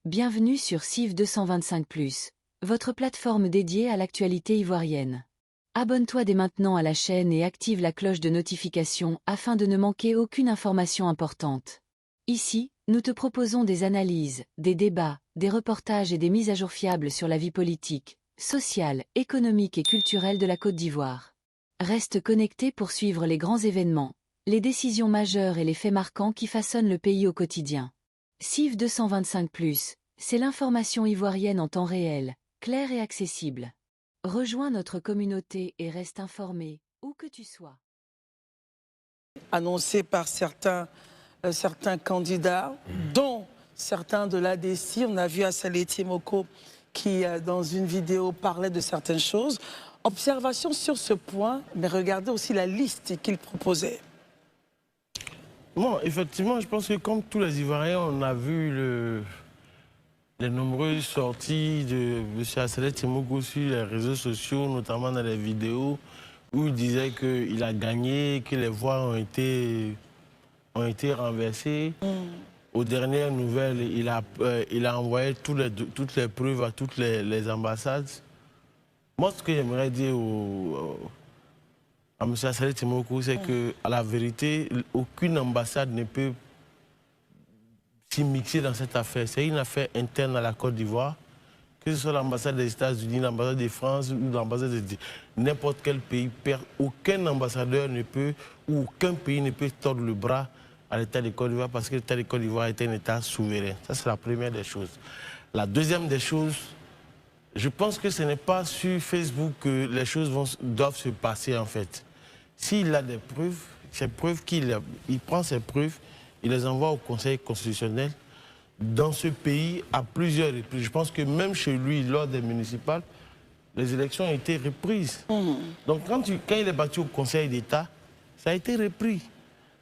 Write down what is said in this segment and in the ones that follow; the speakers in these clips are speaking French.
Bienvenue sur CIV 225+, votre plateforme dédiée à l'actualité ivoirienne. Abonne-toi dès maintenant à la chaîne et active la cloche de notification afin de ne manquer aucune information importante. Ici, nous te proposons des analyses, des débats, des reportages et des mises à jour fiables sur la vie politique, sociale, économique et culturelle de la Côte d'Ivoire. Reste connecté pour suivre les grands événements, les décisions majeures et les faits marquants qui façonnent le pays au quotidien. CIV 225+, c'est l'information ivoirienne en temps réel, claire et accessible. Rejoins notre communauté et reste informé, où que tu sois. Annoncé par certains candidats, dont certains de l'ADC. On a vu Assalé Timoko qui, dans une vidéo, parlait de certaines choses. Observation sur ce point, mais regardez aussi la liste qu'il proposait. Bon, effectivement, je pense que comme tous les Ivoiriens, on a vu les nombreuses sorties de M. Assalé Timoko sur les réseaux sociaux, notamment dans les vidéos, où il disait qu'il a gagné, que les voix ont été renversées. Aux dernières nouvelles, il a envoyé toutes les preuves à toutes les ambassades. Moi, ce que j'aimerais dire à M. Assalé Timoko, c'est qu'à la vérité, aucune ambassade ne peut s'y mixer dans cette affaire. C'est une affaire interne à la Côte d'Ivoire. Que ce soit l'ambassade des États-Unis, l'ambassade de France ou l'ambassade de n'importe quel pays, aucun ambassadeur ne peut, ou aucun pays ne peut tordre le bras à l'État de Côte d'Ivoire parce que l'État de Côte d'Ivoire est un État souverain. Ça, c'est la première des choses. La deuxième des choses, je pense que ce n'est pas sur Facebook que les choses doivent se passer, en fait. S'il a des preuves, ces preuves il prend ces preuves, il les envoie au Conseil constitutionnel. Dans ce pays, à plusieurs reprises, je pense que même chez lui, lors des municipales, les élections ont été reprises. Donc quand il est battu au Conseil d'État, ça a été repris.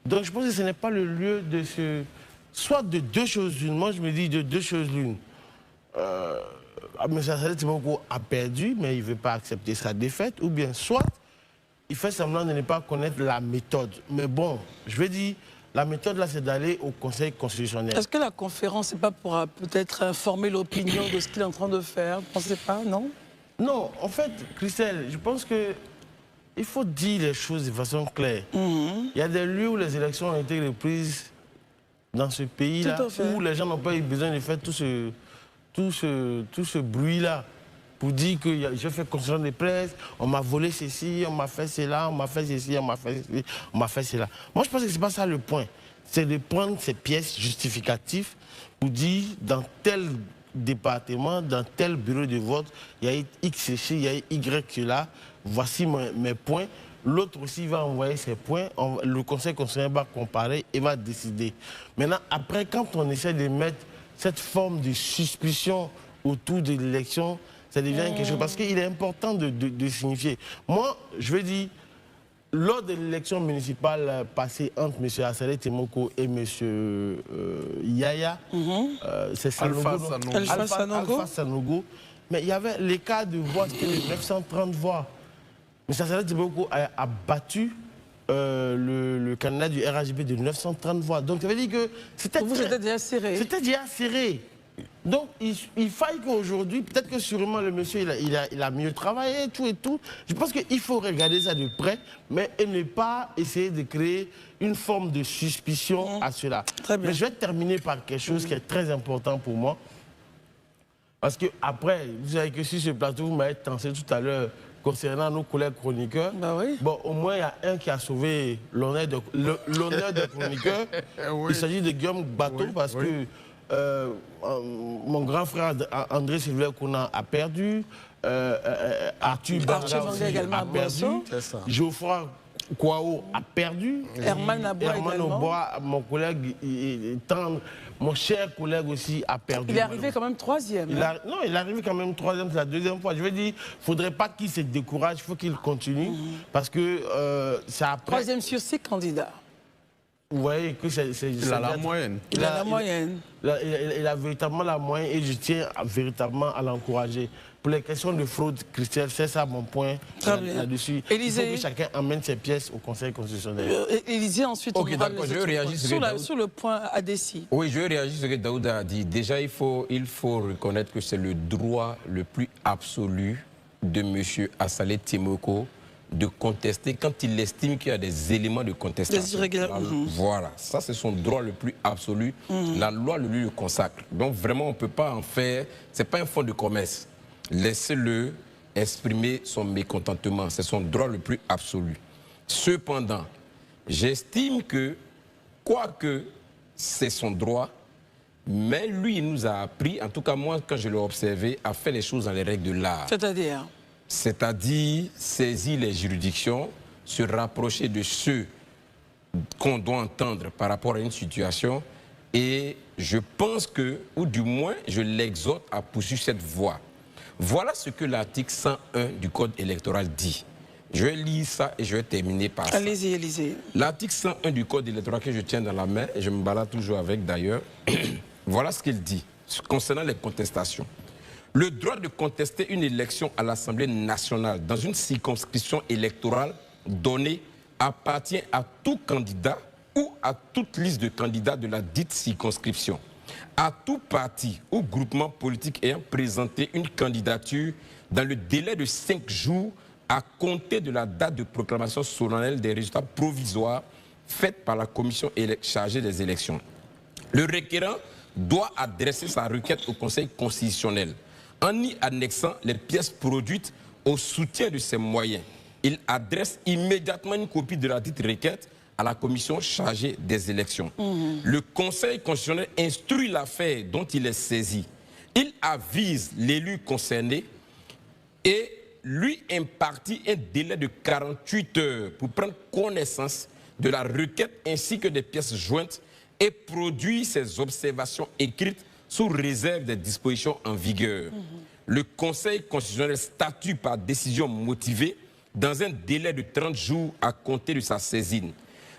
Donc je pense que ce n'est pas le lieu de se... Soit de deux choses l'une. Moi, je me dis de deux choses l'une. M. Assalé Timoko a perdu, mais il ne veut pas accepter sa défaite. Ou bien, soit il fait semblant de ne pas connaître la méthode. Mais bon, je veux dire, la méthode là, c'est d'aller au Conseil constitutionnel. Est-ce que la conférence n'est pas pour peut-être informer l'opinion de ce qu'il est en train de faire? Vous ne pensez pas, non? Non, en fait, Christelle, je pense qu'il faut dire les choses de façon claire. Il y a des lieux où les élections ont été reprises dans ce pays-là, où les gens n'ont pas eu besoin de faire tout ce bruit-là pour dire que j'ai fait conférence de presse, on m'a volé ceci, on m'a fait cela, on m'a fait ceci, on m'a fait ceci, on m'a fait cela. Moi, je pense que ce n'est pas ça le point. C'est de prendre ces pièces justificatives pour dire dans tel département, dans tel bureau de vote, il y a X ici, il y a Y là, voici mes points. L'autre aussi va envoyer ses points, le Conseil constitutionnel va comparer et va décider. Maintenant, après, quand on essaie de mettre cette forme de suspicion autour de l'élection, ça devient quelque chose. Parce qu'il est important de signifier. Moi, je veux dire, lors de l'élection municipale passée entre M. Assalé Timoko et M. Yaya, c'est Alpha Sanogo, mais il y avait l'écart de voix, c'était de 930 voix. M. Assalé Timoko a battu le candidat du RHB de 930 voix. Donc ça veut dire que c'était déjà serré. C'était déjà serré. Donc il faille qu'aujourd'hui, peut-être que sûrement le monsieur il a mieux travaillé, tout et tout. Je pense qu'il faut regarder ça de près, mais ne pas essayer de créer une forme de suspicion à cela. Mais je vais terminer par quelque chose qui est très important pour moi. Parce que après, vous savez que sur ce plateau, vous m'avez tensé tout à l'heure concernant nos collègues chroniqueurs. Bon, au moins, il y a un qui a sauvé l'honneur des chroniqueurs. Il s'agit de Guillaume Bateau, parce que mon grand frère André Sylvain Kouna a perdu, Arthur Banga a perdu, Geoffroy Kouao a perdu, Herman Oboa, mon collègue, mon cher collègue aussi a perdu. Il est arrivé quand même troisième. Non, il est arrivé quand même troisième, c'est la deuxième fois. Je veux dire, il ne faudrait pas qu'il se décourage, il faut qu'il continue, parce que c'est après... Troisième sur 6 candidats. vous voyez que c'est... Il a la moyenne. Il a la moyenne. Il a véritablement la moyenne et je tiens véritablement à l'encourager. Pour les questions de fraude, Christelle, c'est ça mon point là-dessus. Il faut que chacun amène ses pièces au Conseil constitutionnel. Élisée, ensuite, okay, d'accord, je réagis sur le point ADECI. Oui, je réagis sur ce que Daouda a dit. Déjà, il faut reconnaître que c'est le droit le plus absolu de M. Assalé Timoko de contester quand il estime qu'il y a des éléments de contestation. Voilà, ça c'est son droit le plus absolu. La loi lui le consacre. Donc vraiment, on ne peut pas en faire... Ce n'est pas un fonds de commerce. Laissez-le exprimer son mécontentement. C'est son droit le plus absolu. Cependant, j'estime que, quoique c'est son droit, mais lui, il nous a appris, en tout cas moi, quand je l'ai observé, à faire les choses dans les règles de l'art. C'est-à-dire? C'est-à-dire saisir les juridictions, se rapprocher de ceux qu'on doit entendre par rapport à une situation. Et je pense que, ou du moins, je l'exhorte à poursuivre cette voie. Voilà ce que l'article 101 du Code électoral dit. Je vais lire ça et je vais terminer par ça. Allez-y, Élisée. L'article 101 du Code électoral que je tiens dans la main, et je me balade toujours avec d'ailleurs, voilà ce qu'il dit concernant les contestations. Le droit de contester une élection à l'Assemblée nationale dans une circonscription électorale donnée appartient à tout candidat ou à toute liste de candidats de la dite circonscription, à tout parti ou groupement politique ayant présenté une candidature dans le délai de 5 jours à compter de la date de proclamation solennelle des résultats provisoires faite par la commission chargée des élections. Le requérant doit adresser sa requête au Conseil constitutionnel en y annexant les pièces produites au soutien de ses moyens. Il adresse immédiatement une copie de la dite requête à la commission chargée des élections. Le Conseil constitutionnel instruit l'affaire dont il est saisi. Il avise l'élu concerné et lui impartit un délai de 48 heures pour prendre connaissance de la requête ainsi que des pièces jointes et produire ses observations écrites sous réserve des dispositions en vigueur. Le Conseil constitutionnel statue par décision motivée dans un délai de 30 jours à compter de sa saisine.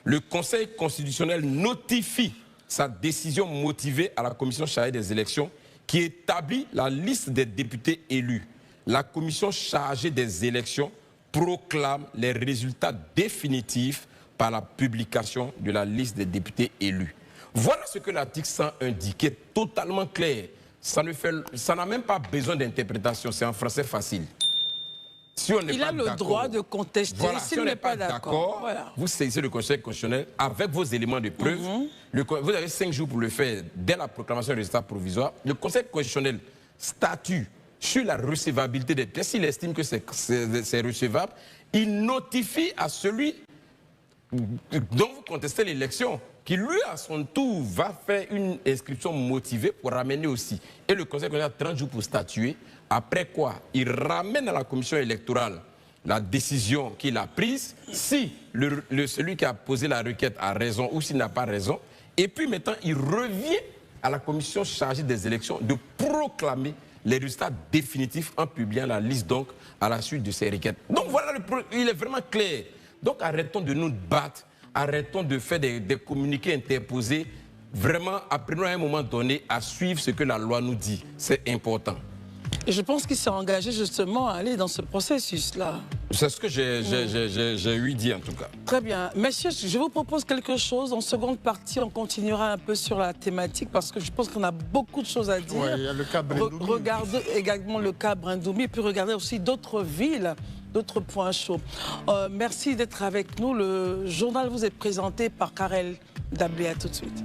Le Conseil constitutionnel notifie sa décision motivée à la commission chargée des élections qui établit la liste des députés élus. La commission chargée des élections proclame les résultats définitifs par la publication de la liste des députés élus. Voilà ce que l'article 101 dit, qui est totalement clair. Ça n'a même pas besoin d'interprétation, c'est en français facile. Si on il a le droit de contester, voilà, s'il n'est pas d'accord. Voilà. Vous saisissez le Conseil constitutionnel avec vos éléments de preuve. Vous avez 5 jours pour le faire dès la proclamation des résultats provisoires. Le Conseil constitutionnel statue sur la recevabilité des pièces. S'il estime que c'est recevable, il notifie à celui dont vous contestez l'élection, qui lui, à son tour, va faire une inscription motivée pour ramener aussi. Et le Conseil constitutionnel a 30 jours pour statuer. Après quoi, il ramène à la commission électorale la décision qu'il a prise, si celui qui a posé la requête a raison ou s'il n'a pas raison. Et puis maintenant, il revient à la commission chargée des élections de proclamer les résultats définitifs en publiant la liste donc à la suite de ces requêtes. Donc voilà, il est vraiment clair. Donc arrêtons de nous battre, arrêtons de faire des communiqués interposés. Vraiment, apprenons à un moment donné à suivre ce que la loi nous dit. C'est important. Et je pense qu'il s'est engagé justement à aller dans ce processus-là. C'est ce que j'ai eu dit en tout cas. Très bien. Messieurs, je vous propose quelque chose. En seconde partie, on continuera un peu sur la thématique parce que je pense qu'on a beaucoup de choses à dire. Ouais, il y a le cas Brindoumi. Regardez également le cas Brindoumi et puis regardez aussi d'autres villes, d'autres points chauds. Merci d'être avec nous. Le journal vous est présenté par Karel Dablé. À tout de suite.